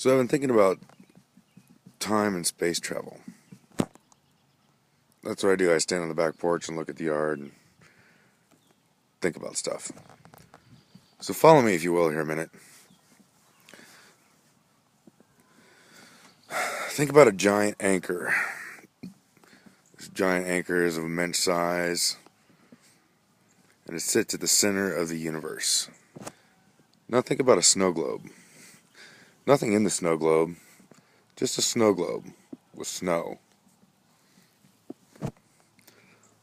So I've been thinking about time and space travel. That's what I do. I stand on the back porch and look at the yard and think about stuff. So follow me, if you will, here a minute. Think about a giant anchor. This giant anchor is of immense size, and it sits at the center of the universe. Now think about a snow globe. Nothing in the snow globe, just a snow globe with snow.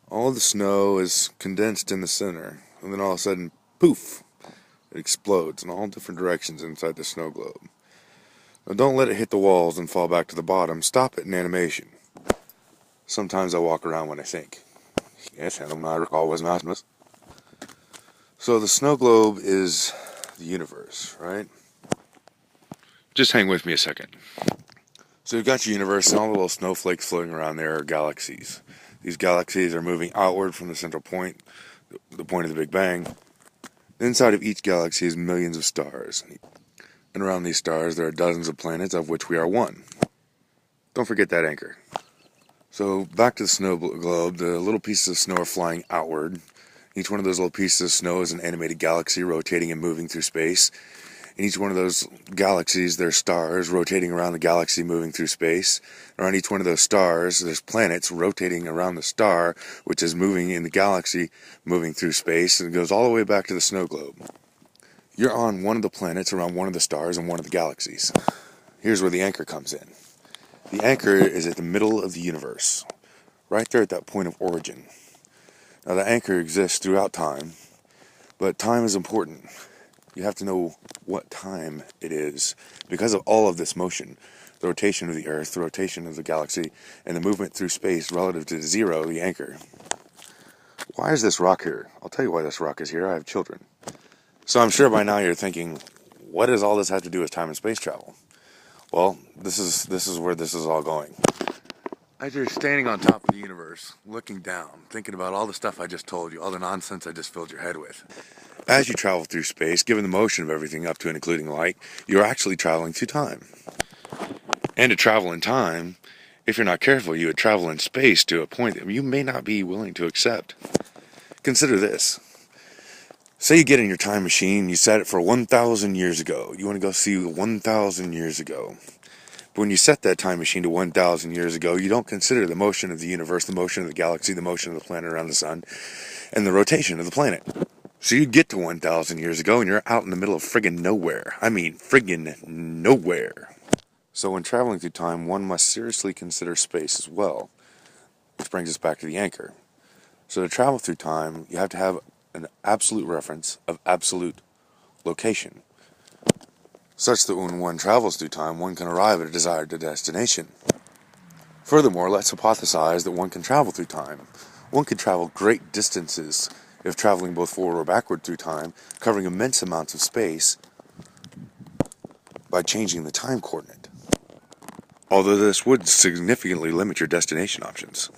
All of the snow is condensed in the center, and then all of a sudden, poof, it explodes in all different directions inside the snow globe. Now don't let it hit the walls and fall back to the bottom. Stop it in animation. Sometimes I walk around when I think. Yes, and I recall was an Optimus. So the snow globe is the universe, right? Just hang with me a second. So you've got your universe, and all the little snowflakes floating around there are galaxies. These galaxies are moving outward from the central point, the point of the Big Bang. Inside of each galaxy is millions of stars. And around these stars there are dozens of planets, of which we are one. Don't forget that anchor. So back to the snow globe, the little pieces of snow are flying outward. Each one of those little pieces of snow is an animated galaxy rotating and moving through space. In each one of those galaxies, there's stars rotating around the galaxy moving through space. Around each one of those stars, there's planets rotating around the star, which is moving in the galaxy, moving through space, and it goes all the way back to the snow globe. You're on one of the planets around one of the stars in one of the galaxies. Here's where the anchor comes in. The anchor is at the middle of the universe, right there at that point of origin. Now, the anchor exists throughout time, but time is important. You have to know what time it is because of all of this motion, the rotation of the Earth, the rotation of the galaxy, and the movement through space relative to zero, the anchor. Why is this rock here? I'll tell you why this rock is here. I have children. So I'm sure by now you're thinking, what does all this have to do with time and space travel? Well, this is where this is all going. As you're standing on top of the universe, looking down, thinking about all the stuff I just told you, all the nonsense I just filled your head with. As you travel through space, given the motion of everything up to and including light, you're actually traveling through time. And to travel in time, if you're not careful, you would travel in space to a point that you may not be willing to accept. Consider this. Say you get in your time machine, you set it for 1,000 years ago. You want to go see 1,000 years ago. But when you set that time machine to 1,000 years ago, you don't consider the motion of the universe, the motion of the galaxy, the motion of the planet around the sun, and the rotation of the planet. So you get to 1,000 years ago and you're out in the middle of friggin' nowhere. I mean friggin' nowhere. So when traveling through time, one must seriously consider space as well. Which brings us back to the anchor. So to travel through time, you have to have an absolute reference of absolute location, such that when one travels through time, one can arrive at a desired destination. Furthermore, let's hypothesize that one can travel through time. One can travel great distances if traveling both forward or backward through time, covering immense amounts of space by changing the time coordinate. Although this would significantly limit your destination options.